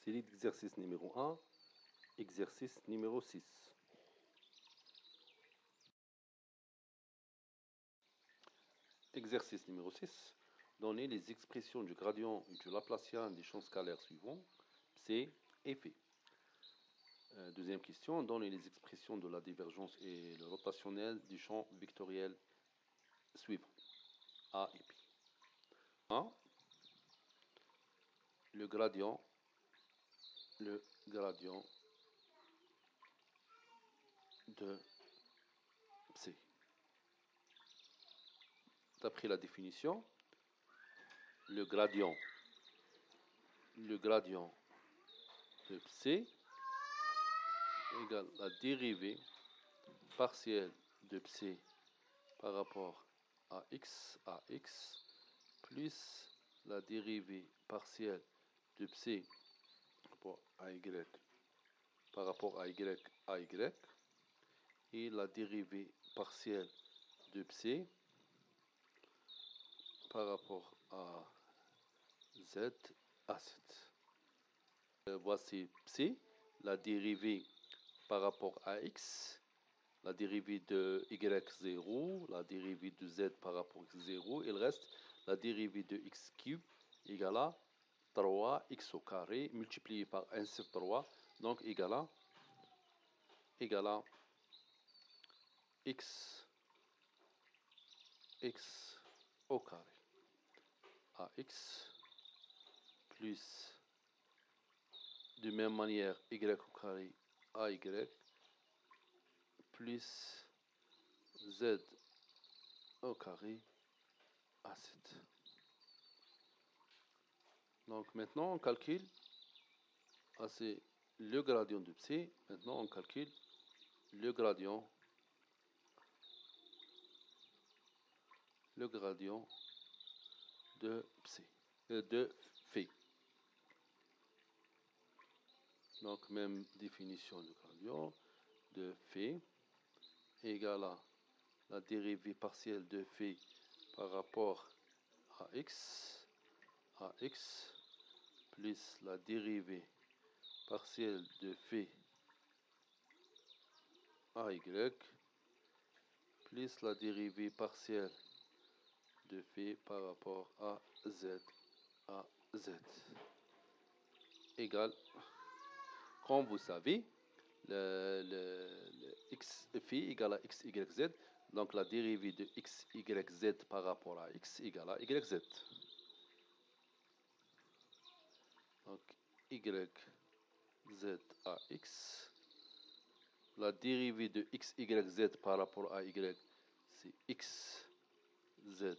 Série d'exercice numéro 1, exercice numéro 6. Exercice numéro 6. Donnez les expressions du gradient et du Laplacien des champs scalaires suivants, C et Φ. Deuxième question, donnez les expressions de la divergence et le rotationnel du champ vectoriel suivant, A et P. 1. Le gradient de C. D'après la définition, le gradient de C égale la dérivée partielle de C par rapport à x plus la dérivée partielle de C par rapport à y et la dérivée partielle de C par rapport à z à z. Voici C, la dérivée par rapport à x, la dérivée de y0, la dérivée de z par rapport à 0, il reste la dérivée de x cube égale à 3x au carré multiplié par 1 sur 3, donc égale à x au carré. Ax plus, de même manière, y au carré ay plus z au carré az. Donc maintenant on calcule, c'est le gradient de C, maintenant on calcule le gradient de C, de Φ. Donc même définition du gradient de Φ égale à la dérivée partielle de Φ par rapport à x plus la dérivée partielle de Φ à y plus la dérivée partielle de Φ par rapport à z égale, comme vous savez, le x Φ égale à x, y, z. Donc la dérivée de x, y, z par rapport à x égale à y, z. Donc y, z à x. La dérivée de x, y, z par rapport à y, c'est x, z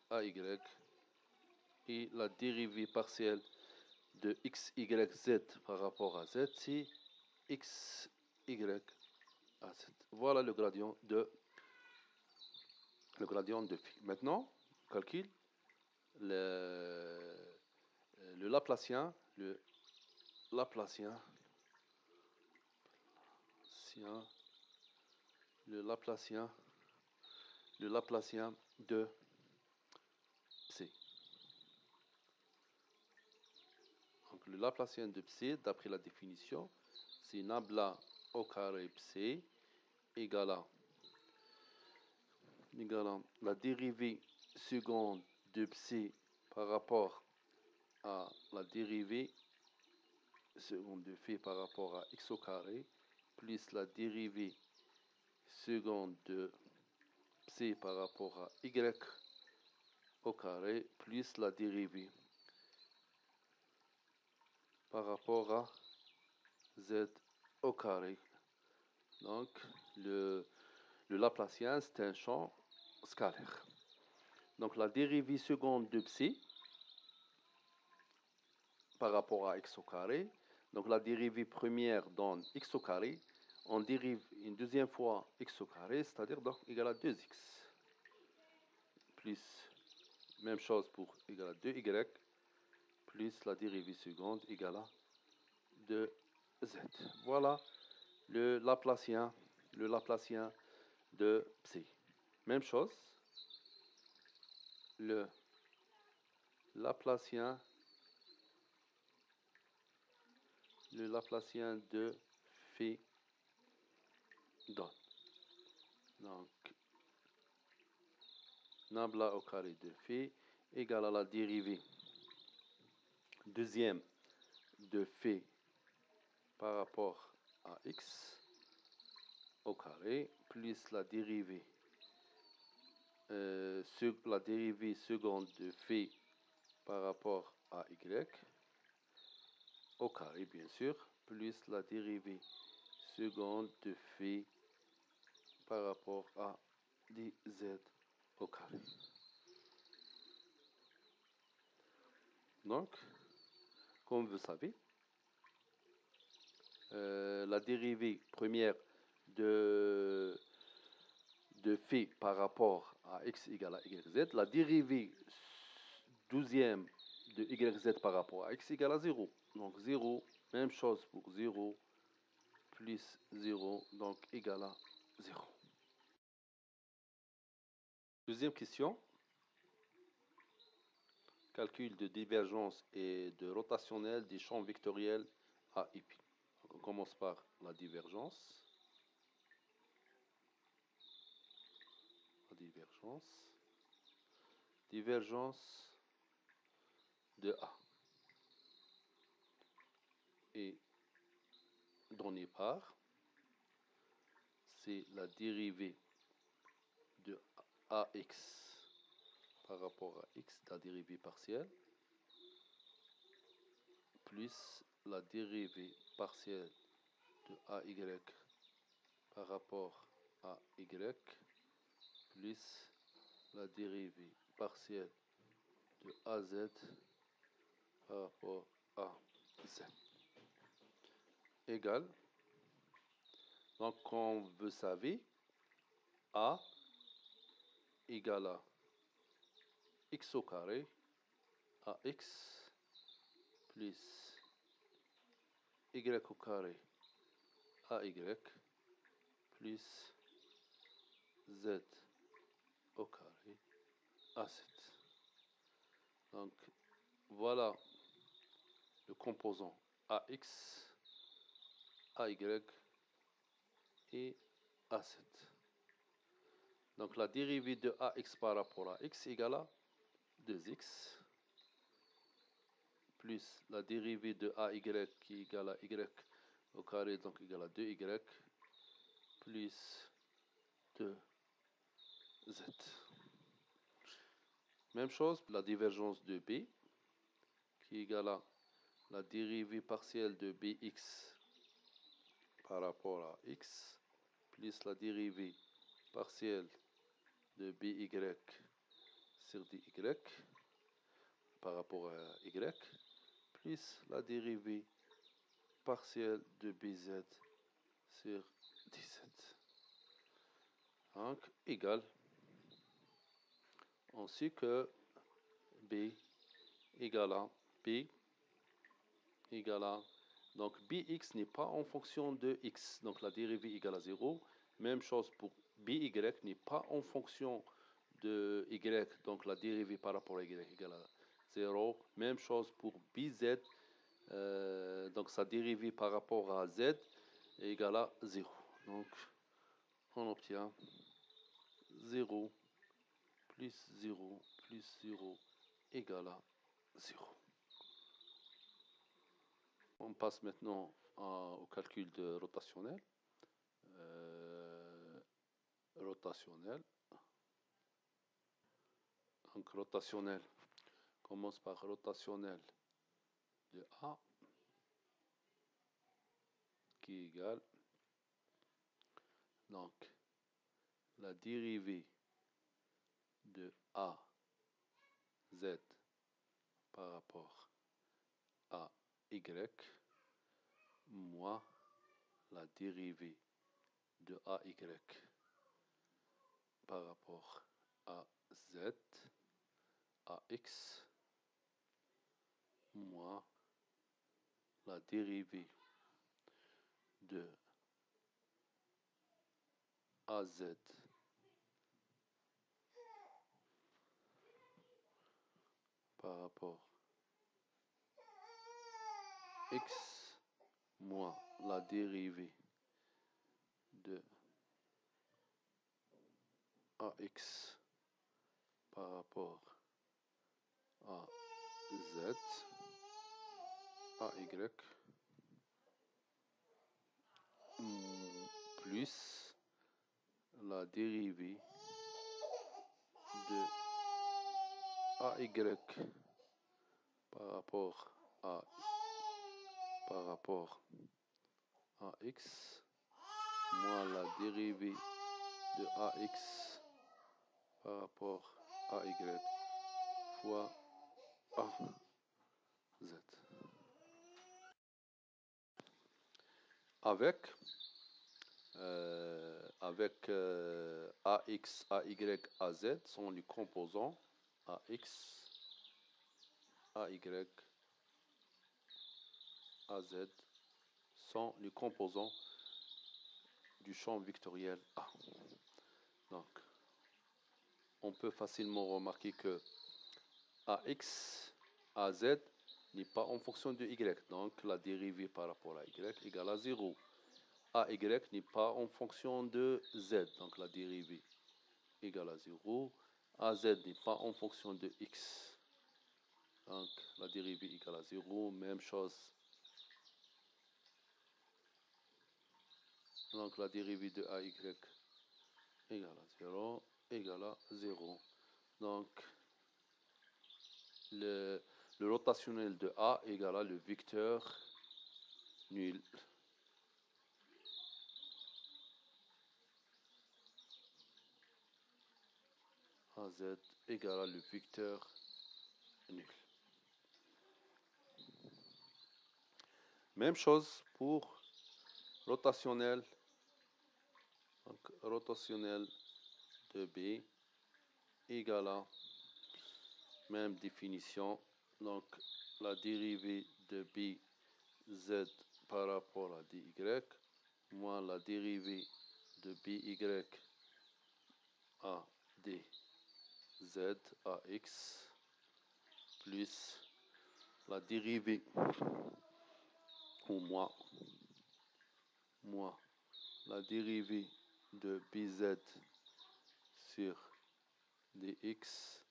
à y. Et la dérivée partielle de x, y, z par rapport à z, c'est x, y, à z. Voilà le gradient de Φ. Maintenant, on calcule le Laplacien, le Laplacien de C. Donc le Laplacien de C, d'après la définition, c'est nabla au carré C égale à la dérivée seconde de C par rapport à la dérivée seconde de Φ par rapport à x au carré plus la dérivée seconde de C par rapport à y au carré plus la dérivée par rapport à z au carré. Donc le Laplacien, c'est un champ scalaire. Donc la dérivée seconde de psi par rapport à x au carré, donc la dérivée première donne x au carré, on dérive une deuxième fois x au carré, c'est-à-dire donc égal à 2x, plus, même chose pour égal à 2y, plus la dérivée seconde égale à 2z. Voilà le Laplacien de psi. Même chose, le Laplacien le Laplacien de phi donne. Donc, nabla au carré de phi égale à la dérivée deuxième de phi par rapport à x au carré plus la dérivée seconde de phi par rapport à y au carré bien sûr plus la dérivée seconde de phi par rapport à dz au carré. Donc, comme vous savez, la dérivée première de phi par rapport à x égale à yz, la dérivée douzième de yz par rapport à x égale à 0. Donc 0, même chose pour 0, plus 0, donc égal à 0. Deuxième question. Calcul de divergence et de rotationnel des champs vectoriels A et B. Donc on commence par la divergence. Divergence de A est donnée par, c'est la dérivée de AX par rapport à X, la dérivée partielle, plus la dérivée partielle de AY par rapport à Y, plus la dérivée partielle de AZ par rapport à Z. Égale, donc comme vous savez, A égale à x au carré ax plus y au carré ay plus z au carré a7. Donc voilà le composant ax, ay et a7. Donc la dérivée de ax par rapport à x égale à 2x plus la dérivée de ay qui est égale à y au carré, donc égale à 2y plus 2z. Même chose, la divergence de b qui est égale à la dérivée partielle de bx par rapport à x plus la dérivée partielle de by sur dy par rapport à y plus la dérivée partielle de bz sur dz. Donc, égal. On sait que b égale à p égale à, donc bx n'est pas en fonction de x, donc la dérivée égale à 0. Même chose pour by n'est pas en fonction de y, donc la dérivée par rapport à y égale à 0. Même chose pour bz, donc sa dérivée par rapport à z égale à 0. Donc on obtient 0 plus 0 plus 0 égale à 0. On passe maintenant au calcul de rotationnel. Rotationnel. Donc rotationnel, commence par rotationnel de A qui égale donc la dérivée de A Z par rapport à Y moins la dérivée de AY par rapport à Z à X moins la dérivée de AZ par rapport X moins la dérivée de AX par rapport à Z, AY, plus la dérivée de AY par rapport à X, moins la dérivée de AX par rapport à Y fois AZ. Avec AX, AY, AZ sont les composants AX, AY, AZ sont les composants du champ vectoriel A. Donc, on peut facilement remarquer que AX, AZ n'est pas en fonction de Y. Donc, la dérivée par rapport à Y égale à 0. AY n'est pas en fonction de Z. Donc, la dérivée égale à 0. AZ n'est pas en fonction de X. Donc, la dérivée égale à 0. Même chose. Donc, la dérivée de AY égale à 0. Égale à 0. Donc, le rotationnel de A égale à le vecteur nul. AZ égale à le vecteur nul. Même chose pour rotationnel. Donc, rotationnel de B égale à même définition. Donc, la dérivée de B Z par rapport à dy moins la dérivée de by à dz à x plus la dérivée ou moins la dérivée de bz sur dx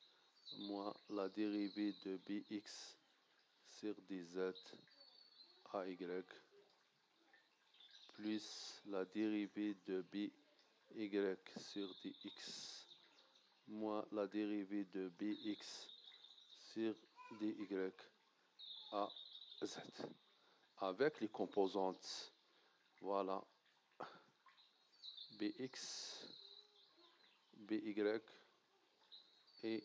moins la dérivée de bx sur dz à y plus la dérivée de by sur dx moins la dérivée de bx sur dy à z avec les composantes, voilà, bx, by et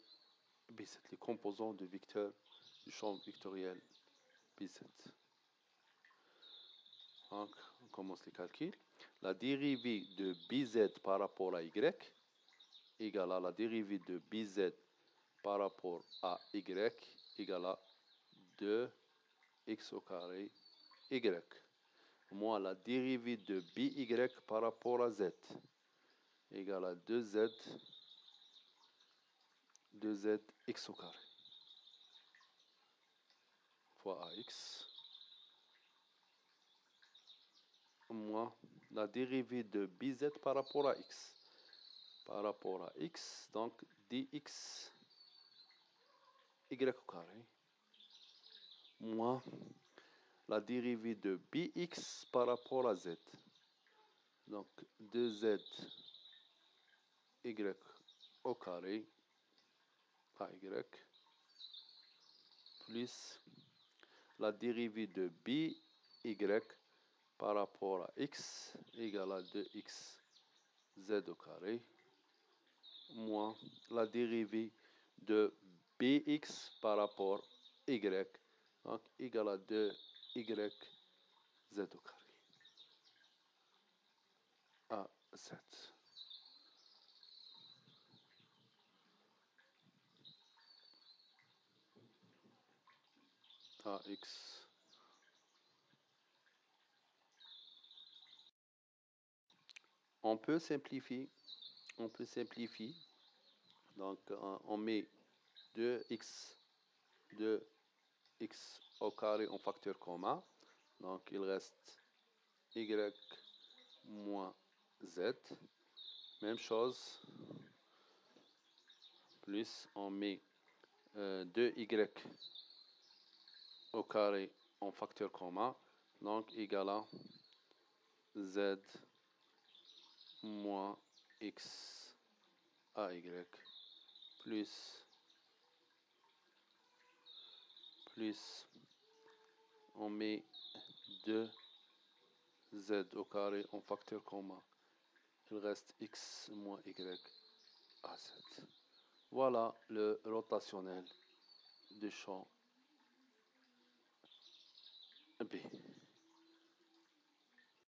bz, les composants de vecteur du champ vectoriel bz. Donc, on commence les calculs. La dérivée de bz par rapport à y égale à la dérivée de bz par rapport à y égale à 2x au carré y moins la dérivée de by par rapport à z égale à 2z x au carré fois ax moins la dérivée de bz par rapport à x. Par rapport à x, donc dx y au carré moins la dérivée de bx par rapport à z. Donc 2z y au carré à y plus la dérivée de by par rapport à x égale à 2x z au carré moins la dérivée de bx par rapport à y, donc égale à 2y z au carré à z. Ax on peut simplifier. Donc, on met 2x au carré en facteur commun. Donc il reste y moins z. Même chose, plus on met 2y au carré en facteur commun, donc égal à z moins x ay plus on met 2z au carré en facteur commun. Il reste x moins y à z. Voilà le rotationnel du champ B.